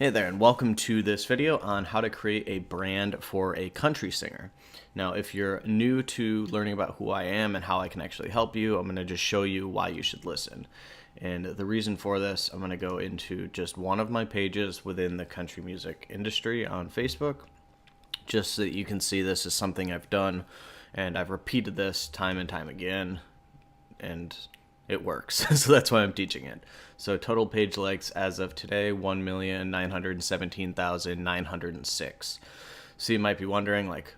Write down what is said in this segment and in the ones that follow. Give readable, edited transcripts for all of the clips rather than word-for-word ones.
Hey there, and welcome to this video on how to create a brand for a country singer. Now, if you're new to learning about who I am and how I can actually help you, I'm going to just show you why you should listen. And the reason for this, I'm going to go into just one of my pages within the country music industry on Facebook, just so that you can see this is something I've done, and I've repeated this time and time again, and it works. So that's why I'm teaching it. So total page likes as of today, 1,917,906. So you might be wondering, like,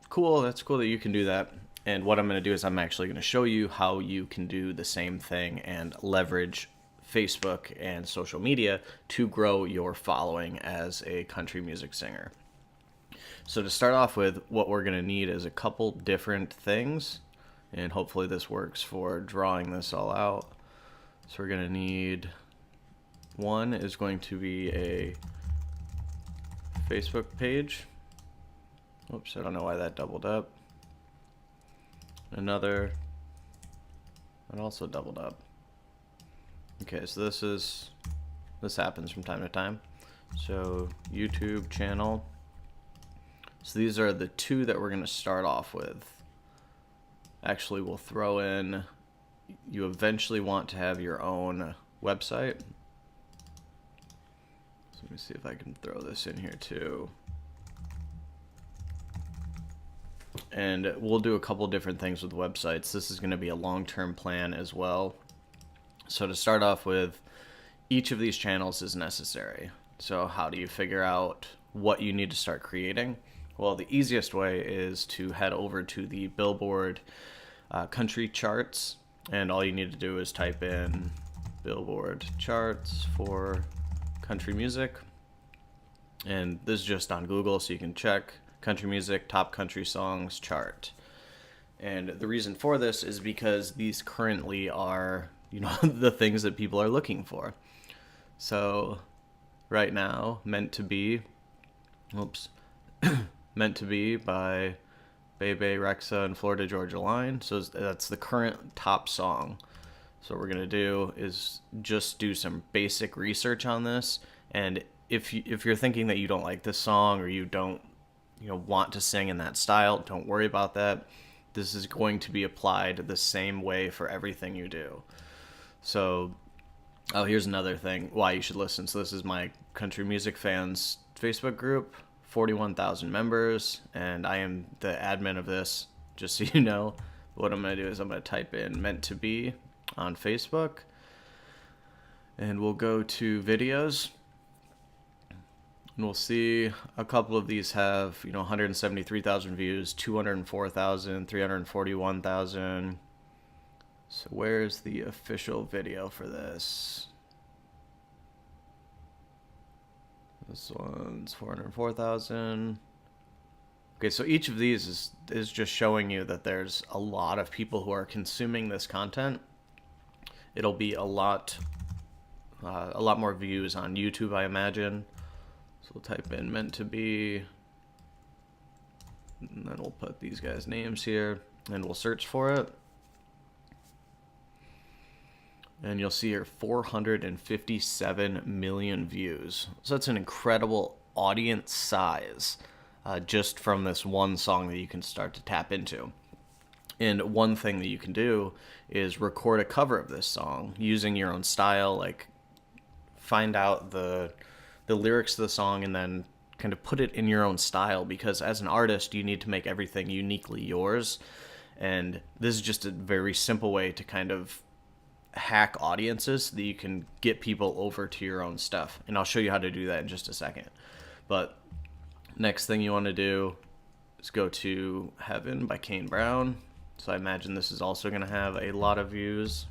cool, that's cool that you can do that. And what I'm going to do is I'm actually going to show you how you can do the same thing and leverage Facebook and social media to grow your following as a country music singer. So to start off with, what we're going to need is a couple different things. And hopefully this works for drawing this all out. So we're going to need, one is going to be a Facebook page. Oops, I don't know why that doubled up. Another, and also doubled up. Okay, so this happens from time to time. So YouTube channel. So these are the two that we're going to start off with. Actually, we'll throw in, you eventually want to have your own website. So let me see if I can throw this in here too. And we'll do a couple different things with websites. This is going to be a long-term plan as well. So to start off with, each of these channels is necessary. So how do you figure out what you need to start creating? Well, the easiest way is to head over to the Billboard country charts, and all you need to do is type in Billboard charts for country music. And this is just on Google, so you can check country music, top country songs chart. And the reason for this is because these currently are, the things that people are looking for. So right now, Meant to Be, Meant to Be by Bebe Rexha and Florida Georgia Line. So that's the current top song. So what we're going to do is just do some basic research on this. And if you're thinking that you don't like this song, or you don't want to sing in that style, don't worry about that. This is going to be applied the same way for everything you do. So, here's another thing why you should listen. So this is my country music fans Facebook group. 41,000 members, and I am the admin of this, just so you know. What I'm going to do is I'm going to type in Meant to Be on Facebook, and we'll go to videos, and we'll see a couple of these have 173,000 views, 204,000, 341,000. So where's the official video for this? This one's 404,000. Okay, so each of these is just showing you that there's a lot of people who are consuming this content. It'll be a lot more views on YouTube, I imagine. So we'll type in Meant to Be, and then we'll put these guys' names here, and we'll search for it. And you'll see here 457 million views. So that's an incredible audience size just from this one song that you can start to tap into. And one thing that you can do is record a cover of this song using your own style, like find out the lyrics to the song and then kind of put it in your own style, because as an artist, you need to make everything uniquely yours. And this is just a very simple way to kind of hack audiences so that you can get people over to your own stuff. And I'll show you how to do that in just a second. But next thing you want to do is go to Heaven by Kane Brown. So I imagine this is also going to have a lot of views.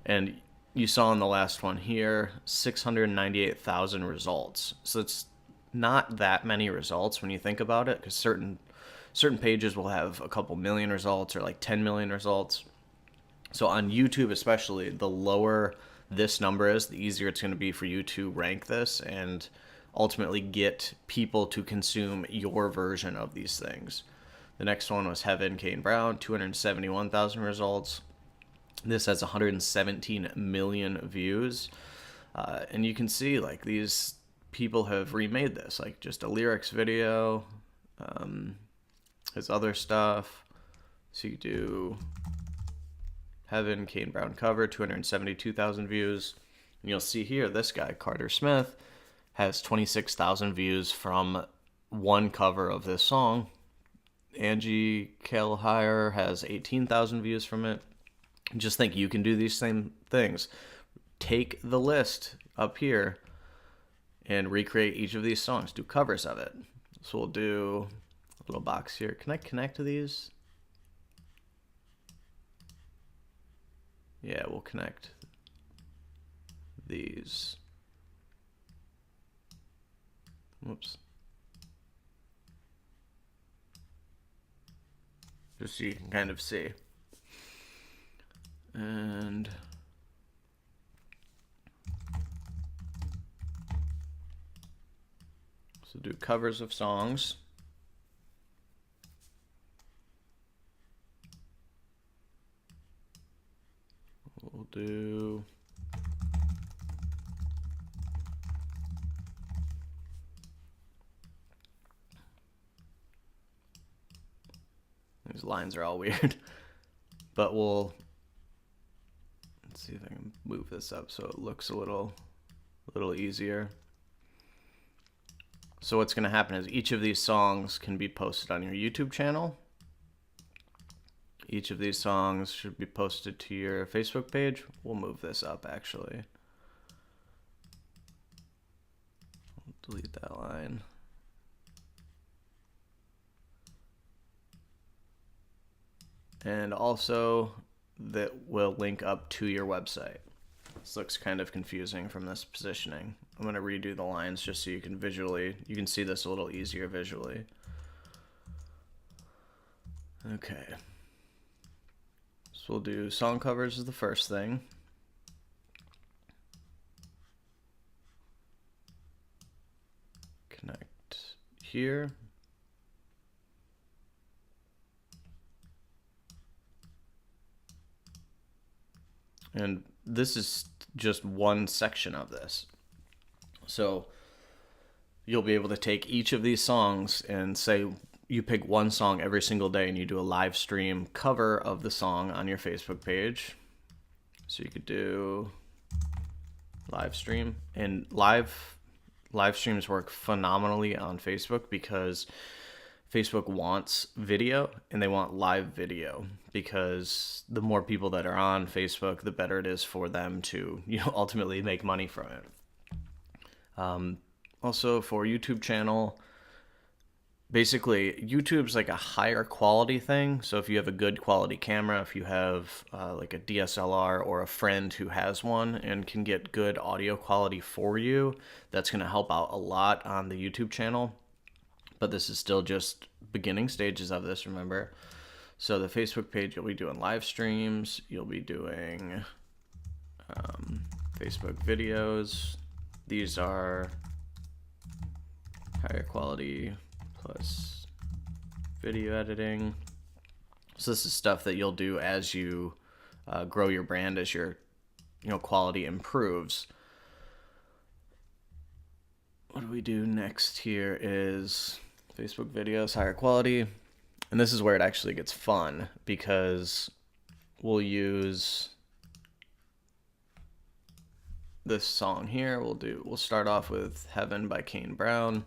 And you saw in the last one here, 698,000 results. So it's not that many results when you think about it, because certain pages will have a couple million results or like 10 million results. So on YouTube especially, the lower this number is, the easier it's going to be for you to rank this and ultimately get people to consume your version of these things. The next one was Heaven, Kane Brown, 271,000 results. This has 117 million views. And you can see like these people have remade this, like just a lyrics video, his other stuff. So you do Heaven, Kane Brown cover, 272,000 views. And you'll see here, this guy, Carter Smith, has 26,000 views from one cover of this song. Angie Kelhire has 18,000 views from it. Just think you can do these same things. Take the list up here and recreate each of these songs. Do covers of it. So we'll do a little box here. Can I connect to these? Yeah, we'll connect these. Whoops. Just so you can kind of see. And so do covers of songs. We'll do these lines are all weird, but let's see if I can move this up so it looks a little easier. So what's going to happen is each of these songs can be posted on your YouTube channel. Each of these songs should be posted to your Facebook page. We'll move this up actually. I'll delete that line. And also that will link up to your website. This looks kind of confusing from this positioning. I'm going to redo the lines just so you can see this a little easier visually. Okay. So we'll do song covers as the first thing. Connect here. And this is just one section of this. So you'll be able to take each of these songs and say you pick one song every single day and you do a live stream cover of the song on your Facebook page. So you could do live stream, and live streams work phenomenally on Facebook because Facebook wants video and they want live video, because the more people that are on Facebook, the better it is for them to, ultimately make money from it. Also for YouTube channel, basically YouTube's like a higher quality thing. So if you have a good quality camera, if you have like a DSLR or a friend who has one and can get good audio quality for you, that's going to help out a lot on the YouTube channel. But this is still just beginning stages of this, remember. So the Facebook page, you'll be doing live streams, you'll be doing Facebook videos. These are higher quality plus video editing. So this is stuff that you'll do as you grow your brand, as your quality improves. What do we do next here is Facebook videos, higher quality. And this is where it actually gets fun, because we'll use this song here. We'll start off with Heaven by Kane Brown.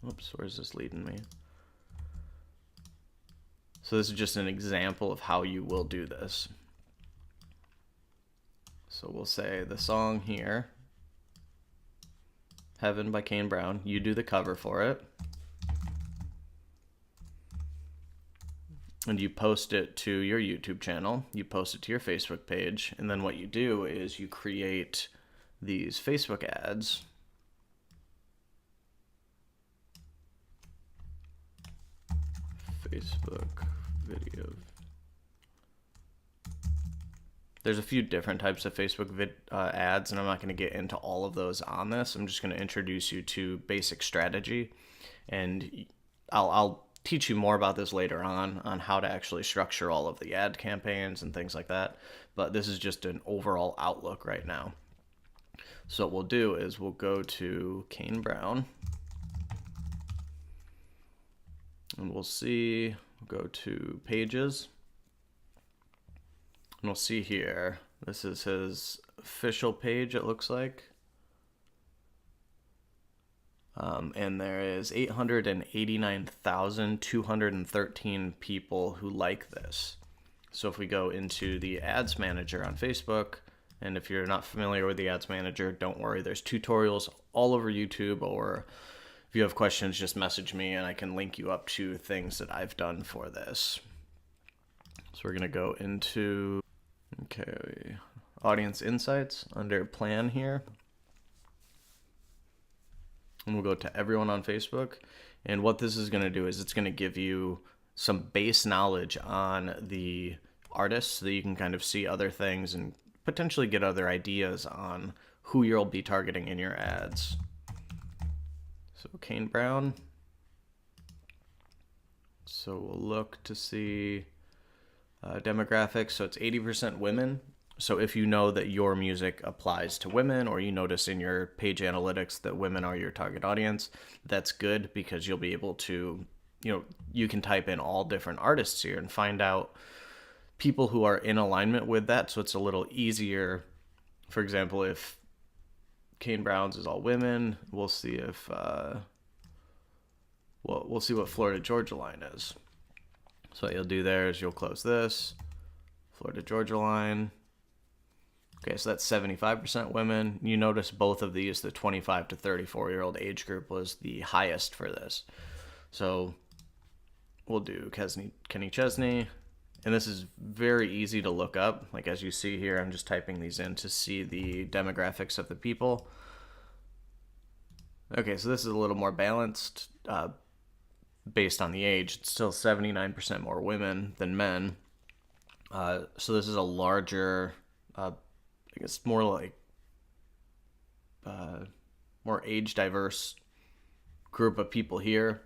Whoops, where's this leading me? So this is just an example of how you will do this. So we'll say the song here, Heaven by Kane Brown. You do the cover for it. And you post it to your YouTube channel. You post it to your Facebook page. And then what you do is you create these Facebook ads. Facebook video. There's a few different types of Facebook ads, and I'm not going to get into all of those on this. I'm just going to introduce you to basic strategy, and I'll teach you more about this later on how to actually structure all of the ad campaigns and things like that. But this is just an overall outlook right now. So what we'll do is we'll go to Kane Brown, and we'll see, go to pages, and we'll see here, this is his official page, it looks like. And there is 889,213 people who like this. So if we go into the ads manager on Facebook, and if you're not familiar with the ads manager, don't worry, there's tutorials all over YouTube, or if you have questions, just message me and I can link you up to things that I've done for this. So we're going to go into, okay, audience insights under plan here. And we'll go to everyone on Facebook. And what this is going to do is it's going to give you some base knowledge on the artists so that you can kind of see other things and potentially get other ideas on who you'll be targeting in your ads. So Kane Brown. So we'll look to see demographics. So it's 80% women. So if you know that your music applies to women, or you notice in your page analytics that women are your target audience, that's good, because you'll be able to, you can type in all different artists here and find out people who are in alignment with that. So it's a little easier. For example, if Kane Brown's is all women, we'll see if, we'll see what Florida Georgia Line is. So what you'll do there is you'll close this, Florida Georgia Line. Okay, so that's 75% women. You notice both of these, the 25 to 34-year-old age group was the highest for this. So we'll do Kenny Chesney. And this is very easy to look up. Like as you see here, I'm just typing these in to see the demographics of the people. Okay, so this is a little more balanced based on the age. It's still 79% more women than men. So this is a larger... I guess more like more age diverse group of people here.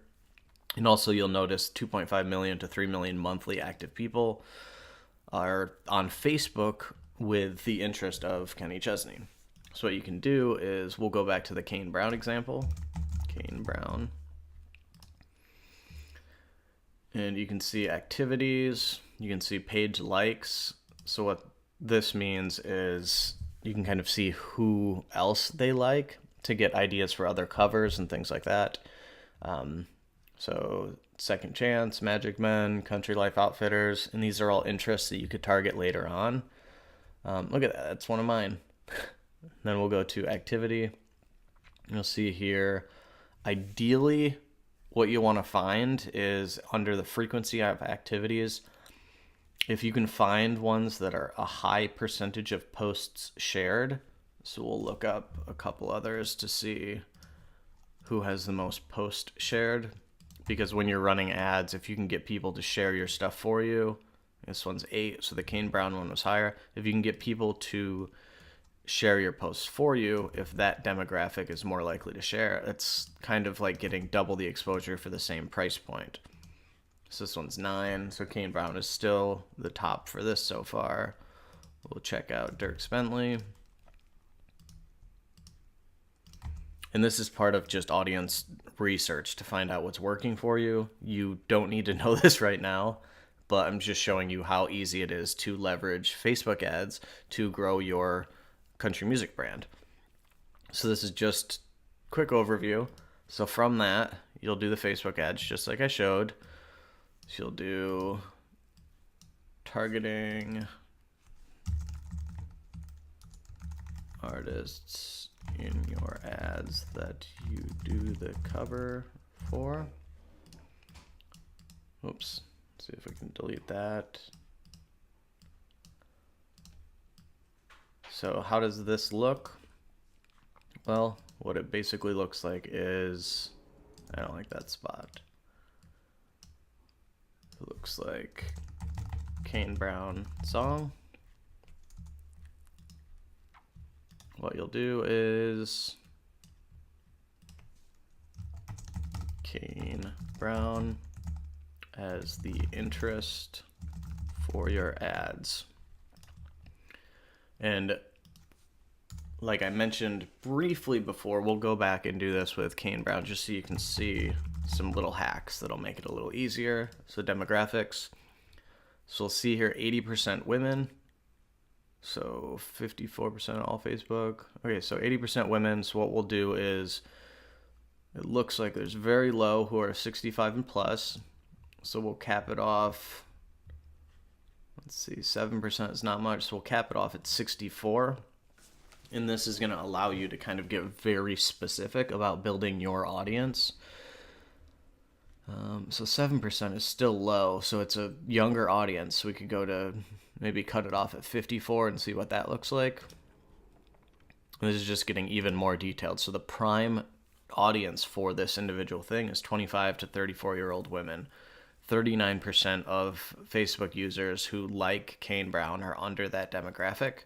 And also you'll notice 2.5 million to 3 million monthly active people are on Facebook with the interest of Kenny Chesney. So what you can do is we'll go back to the Kane Brown example. Kane Brown. And you can see activities. You can see page likes. So what this means is you can kind of see who else they like to get ideas for other covers and things like that. So Second Chance, Magic Men, Country Life Outfitters, and these are all interests that you could target later on. Look at that, that's one of mine. Then we'll go to activity. You'll see here, ideally what you want to find is under the frequency of activities, if you can find ones that are a high percentage of posts shared. So we'll look up a couple others to see who has the most post shared. Because when you're running ads, if you can get people to share your stuff for you, this one's 8, so the Kane Brown one was higher. If you can get people to share your posts for you, if that demographic is more likely to share, it's kind of like getting double the exposure for the same price point. So this one's 9, so Kane Brown is still the top for this so far. We'll check out Dierks Bentley. And this is part of just audience research to find out what's working for you. You don't need to know this right now, but I'm just showing you how easy it is to leverage Facebook ads to grow your country music brand. So this is just a quick overview. So from that, you'll do the Facebook ads just like I showed. So you'll do targeting artists in your ads that you do the cover for. Oops, let's see if I can delete that. So how does this look? Well, what it basically looks like is, I don't like that spot. It looks like Kane Brown song. What you'll do is Kane Brown as the interest for your ads. And like I mentioned briefly before, we'll go back and do this with Kane Brown just so you can see some little hacks that'll make it a little easier. So demographics. So we'll see here 80% women. So 54% all Facebook. Okay, so 80% women. So what we'll do is, it looks like there's very low who are 65 and plus. So we'll cap it off. Let's see, 7% is not much. So we'll cap it off at 64. And this is going to allow you to kind of get very specific about building your audience. So 7% is still low, so it's a younger audience. So we could go to maybe cut it off at 54 and see what that looks like. This is just getting even more detailed. So the prime audience for this individual thing is 25 to 34-year-old women. 39% of Facebook users who like Kane Brown are under that demographic.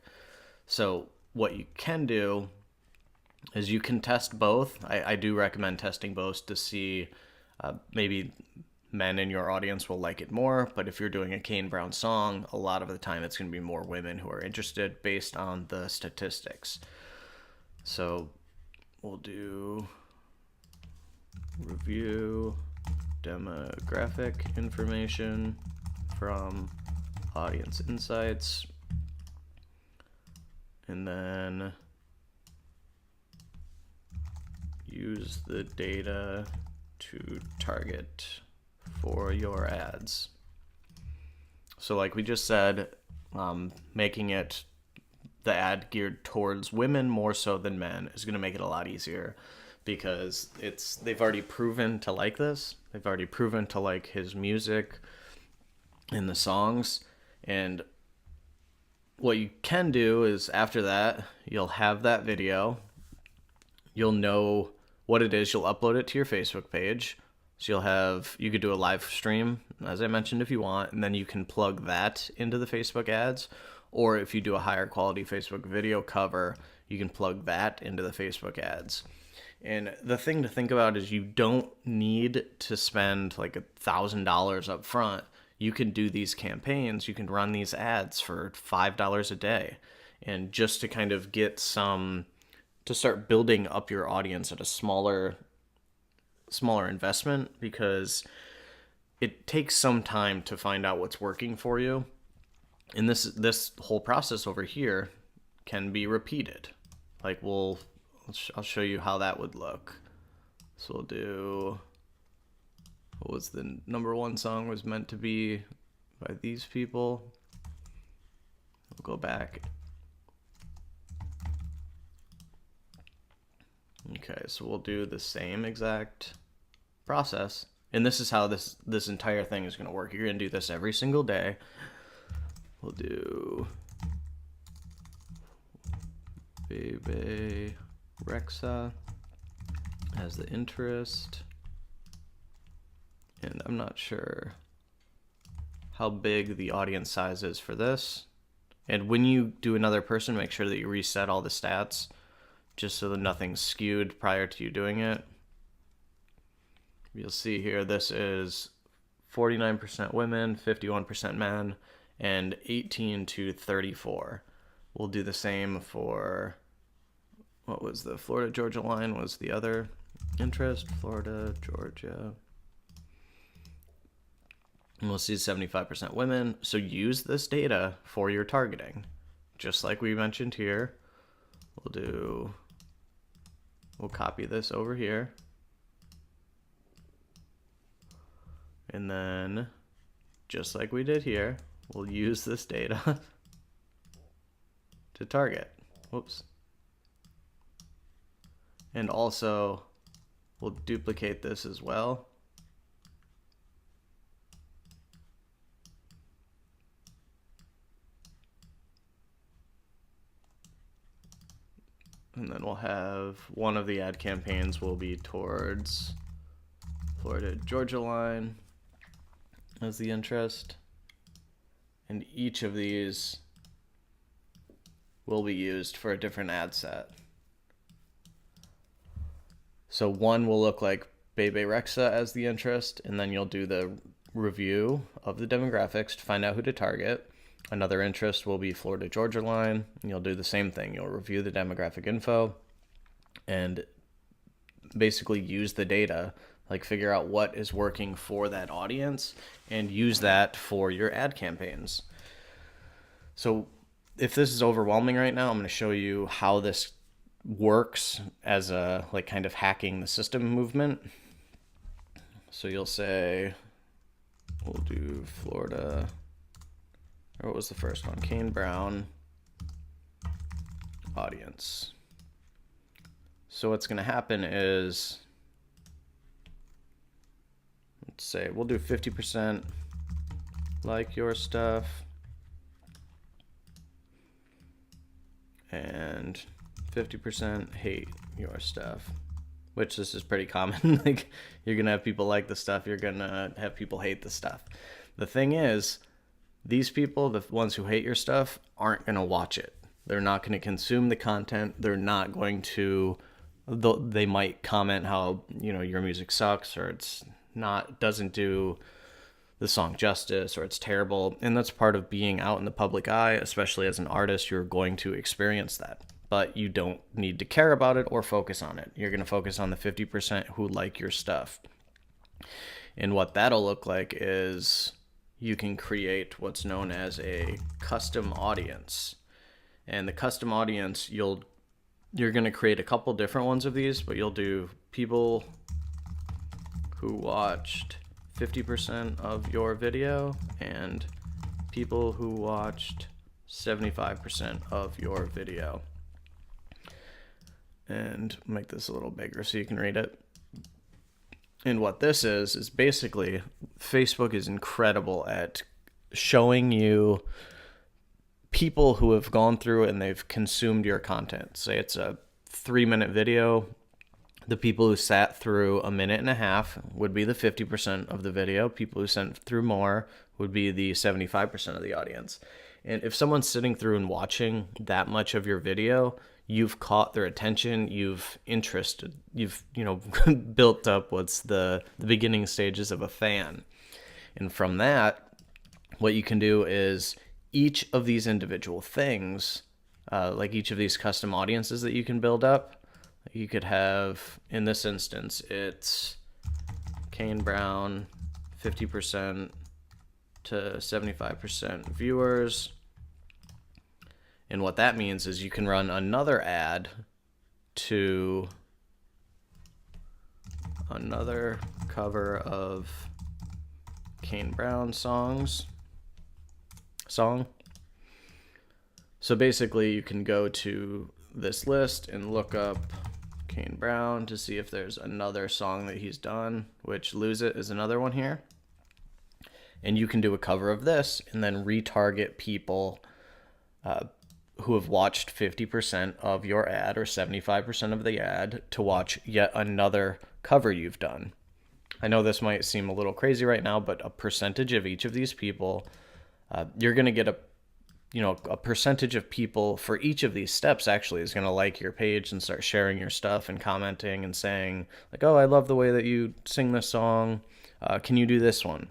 So what you can do is you can test both. I do recommend testing both to see maybe men in your audience will like it more, but if you're doing a Kane Brown song, a lot of the time it's going to be more women who are interested based on the statistics. So we'll do review demographic information from audience insights, and then use the data to target for your ads. So like we just said, making it the ad geared towards women more so than men is going to make it a lot easier, because they've already proven to like this. They've already proven to like his music and the songs. And what you can do is after that, you'll have that video. You'll know what it is. You'll upload it to your Facebook page. So you could do a live stream, as I mentioned, if you want, and then you can plug that into the Facebook ads. Or if you do a higher quality Facebook video cover, you can plug that into the Facebook ads. And the thing to think about is you don't need to spend like $1,000 up front. You can do these campaigns, you can run these ads for $5 a day. And just to kind of get to start building up your audience at a smaller investment, because it takes some time to find out what's working for you. And this whole process over here can be repeated. Like I'll show you how that would look. So we'll do, what was the number one song was meant to be by these people. We'll go back. Okay, so we'll do the same exact process. And this is how this entire thing is going to work. You're going to do this every single day. We'll do Bebe Rexha as the interest. And I'm not sure how big the audience size is for this. And when you do another person, make sure that you reset all the stats just so that nothing's skewed prior to you doing it. You'll see here this is 49% women, 51% men, and 18 to 34. We'll do the same for, what was the Florida Georgia line was the other interest, Florida Georgia. And we'll see 75% women. So use this data for your targeting. Just like we mentioned here, we'll copy this over here. And then, just like we did here, we'll use this data to target. Whoops. And also, we'll duplicate this as well. And then we'll have one of the ad campaigns will be towards Florida Georgia line as the interest. And each of these will be used for a different ad set. So one will look like Bebe Rexha as the interest, and then you'll do the review of the demographics to find out who to target. Another interest will be Florida Georgia line. And you'll do the same thing. You'll review the demographic info and basically use the data, like figure out what is working for that audience and use that for your ad campaigns. So if this is overwhelming right now, I'm going to show you how this works as a like kind of hacking the system movement. So you'll say, we'll do Florida, or what was the first one? Kane Brown audience. So what's going to happen is, let's say we'll do 50% like your stuff and 50% hate your stuff, which this is pretty common. Like, you're going to have people like the stuff, you're going to have people hate the stuff. The thing is, these people, the ones who hate your stuff, aren't going to watch it. They're not going to consume the content. They're not going to, they might comment how, you know, your music sucks, or it's not, doesn't do the song justice, or it's terrible. And that's part of being out in the public eye, especially as an artist. You're going to experience that, but you don't need to care about it or focus on it. You're going to focus on the 50% who like your stuff. And what that'll look like is you can create what's known as a custom audience. And the custom audience, you're going to create a couple different ones of these, but you'll do people who watched 50% of your video and people who watched 75% of your video. And make this a little bigger so you can read it. And what this is basically, Facebook is incredible at showing you people who have gone through and they've consumed your content. Say it's a 3-minute video. The people who sat through a minute and a half would be the 50% of the video. People who sat through more would be the 75% of the audience. And if someone's sitting through and watching that much of your video, you've caught their attention, you've interested, you've, you know, built up what's the beginning stages of a fan. And from that, what you can do is each of these individual things, like each of these custom audiences that you can build up, you could have, in this instance, it's Kane Brown, 50% to 75% viewers. And what that means is you can run another ad to another cover of Kane Brown song. So basically you can go to this list and look up Kane Brown to see if there's another song that he's done, which Lose It is another one here. And you can do a cover of this and then retarget people who have watched 50% of your ad or 75% of the ad to watch yet another cover you've done. I know this might seem a little crazy right now, but a percentage of each of these people, you're going to get a percentage of people for each of these steps actually is going to like your page and start sharing your stuff and commenting and saying like, oh, I love the way that you sing this song. Can you do this one?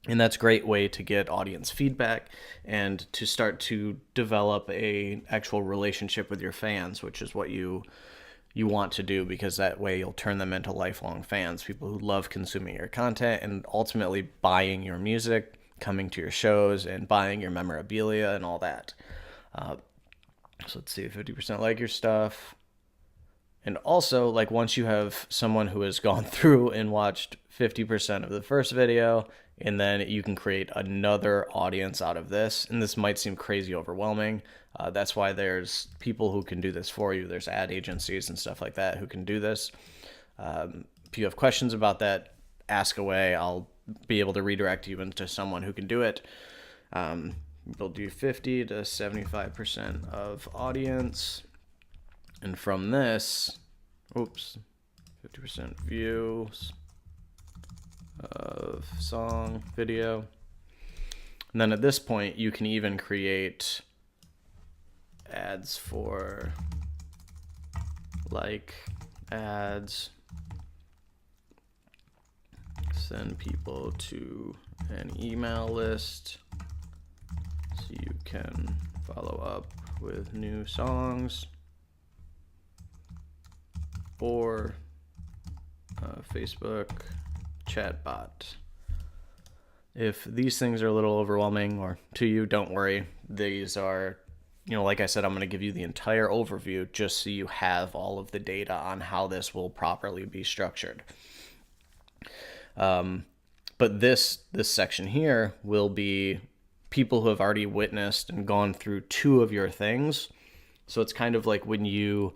And that's a great way to get audience feedback and to start to develop a actual relationship with your fans, which is what you want to do, because that way you'll turn them into lifelong fans, people who love consuming your content and ultimately buying your music, coming to your shows and buying your memorabilia and all that. So let's see, 50% like your stuff. And also, like, once you have someone who has gone through and watched 50% of the first video, and then you can create another audience out of this. And this might seem crazy overwhelming. That's why there's people who can do this for you. There's ad agencies and stuff like that who can do this. If you have questions about that, ask away. I'll be able to redirect you into someone who can do it. We'll do 50 to 75% of audience. And from this, 50% views of song, video. And then at this point, you can even create ads for like ads, send people to an email list you can follow up with new songs or Facebook chatbot. If these things are a little overwhelming or to you, don't worry. These are, like I said, I'm going to give you the entire overview just so you have all of the data on how this will properly be structured. But this section here will be people who have already witnessed and gone through 2 of your things. So it's kind of like when you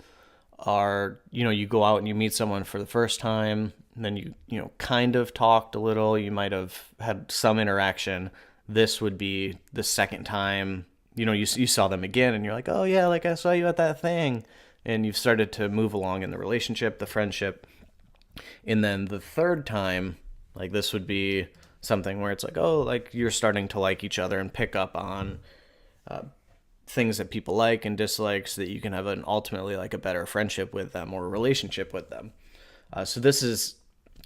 are, you go out and you meet someone for the first time, and then you kind of talked a little, you might have had some interaction. This would be the second time, you saw them again and you're like, oh yeah, like I saw you at that thing. And you've started to move along in the relationship, the friendship. And then the third time, like this would be something where it's like, oh, like you're starting to like each other and pick up on things that people like and dislike so that you can have ultimately like a better friendship with them or a relationship with them. So this is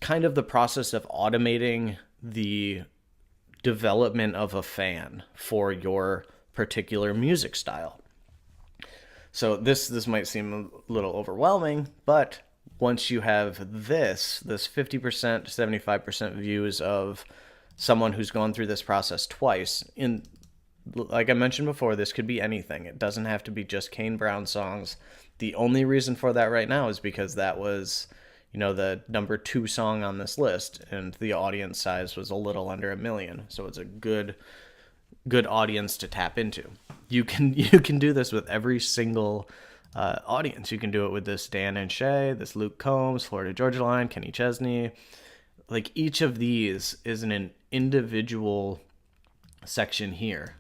kind of the process of automating the development of a fan for your particular music style. So this might seem a little overwhelming, but once you have this 50%, 75% views of someone who's gone through this process twice, like I mentioned before, this could be anything. It doesn't have to be just Kane Brown songs. The only reason for that right now is because that was, the number 2 song on this list, and the audience size was a little under 1 million. So it's a good audience to tap into. You can do this with every single audience. You can do it with this Dan and Shay, this Luke Combs, Florida Georgia Line, Kenny Chesney. Like each of these is an individual section here.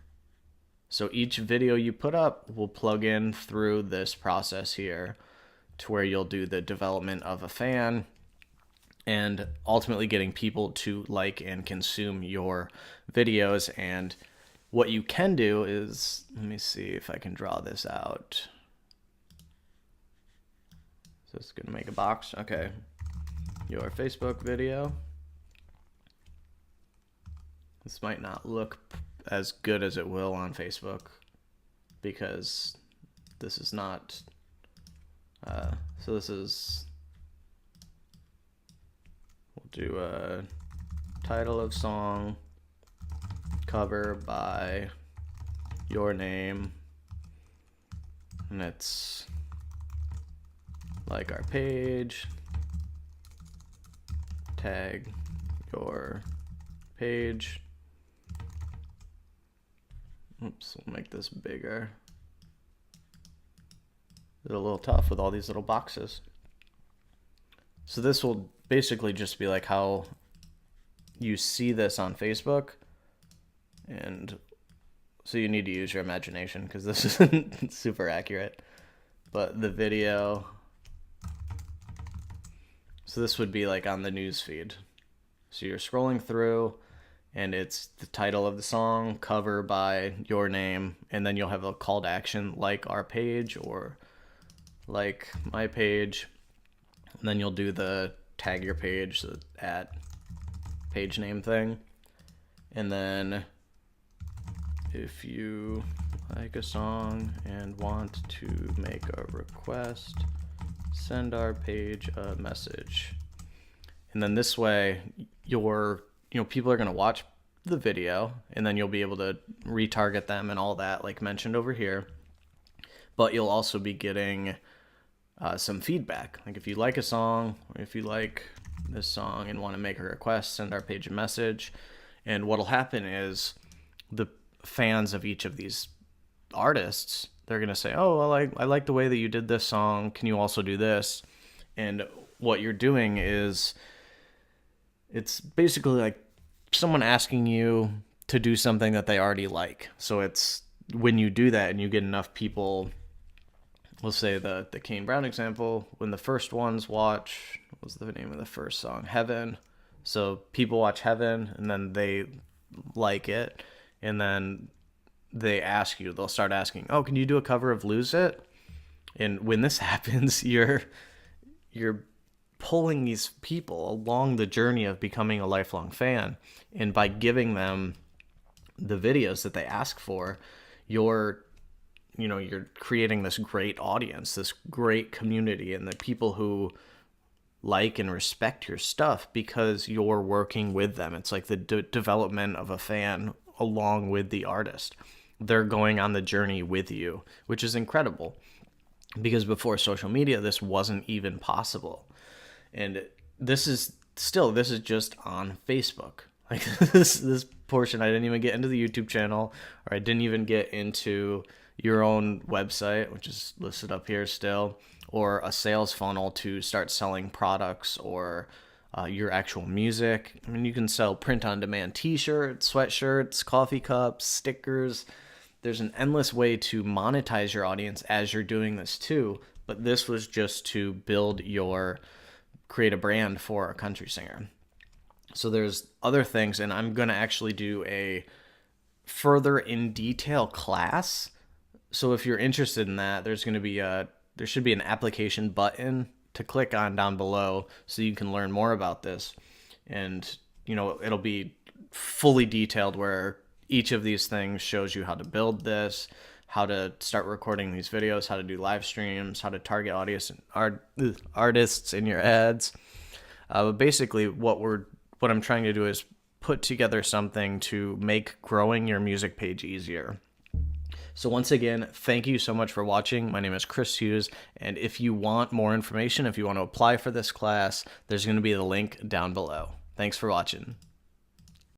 So each video you put up will plug in through this process here to where you'll do the development of a fan and ultimately getting people to like and consume your videos. And what you can do is, let me see if I can draw this out. So it's going to make a box. Okay. Your Facebook video. This might not look as good as it will on Facebook because this is not, so this is, we'll do a title of song, cover by your name, and it's like our page, tag your page. Oops, we'll make this bigger. It's a little tough with all these little boxes. So this will basically just be like how you see this on Facebook. And so you need to use your imagination because this isn't super accurate. But the video, so this would be like on the news feed. So you're scrolling through and it's the title of the song, cover by your name, and then you'll have a call to action like our page or like my page. And then you'll do the tag your page, so at page name thing. And then if you like a song and want to make a request, send our page a message. And then this way, people are going to watch the video, and then you'll be able to retarget them and all that, like mentioned over here. But you'll also be getting some feedback. Like if you like a song, or if you like this song and want to make a request, send our page a message. And what'll happen is the fans of each of these artists, they're going to say, oh, well, I like the way that you did this song. Can you also do this? And what you're doing is, it's basically like someone asking you to do something that they already like. So it's when you do that and you get enough people, we'll say the Kane Brown example, when the first ones watch, what was the name of the first song? Heaven. So people watch Heaven and then they like it. And then they'll start asking, oh, can you do a cover of Lose It? And when this happens, you're pulling these people along the journey of becoming a lifelong fan. And by giving them the videos that they ask for, you're you're creating this great audience, this great community, and the people who like and respect your stuff because you're working with them. It's like the development of a fan along with the artist. They're going on the journey with you, which is incredible, because before social media, this wasn't even possible. And this is just on Facebook. Like this portion, I didn't even get into the YouTube channel, or I didn't even get into your own website, which is listed up here still, or a sales funnel to start selling products, or your actual music. I mean, you can sell print-on-demand t-shirts, sweatshirts, coffee cups, stickers. There's an endless way to monetize your audience as you're doing this too, but this was just to create a brand for a country singer. So there's other things, and I'm going to actually do a further in detail class. So if you're interested in that, there should be an application button to click on down below so you can learn more about this. And, it'll be fully detailed where each of these things shows you how to build this, how to start recording these videos, how to do live streams, how to target artists in your ads. But basically what I'm trying to do is put together something to make growing your music page easier. So once again, thank you so much for watching. My name is Chris Hughes, and if you want more information, if you want to apply for this class, there's going to be the link down below. Thanks for watching.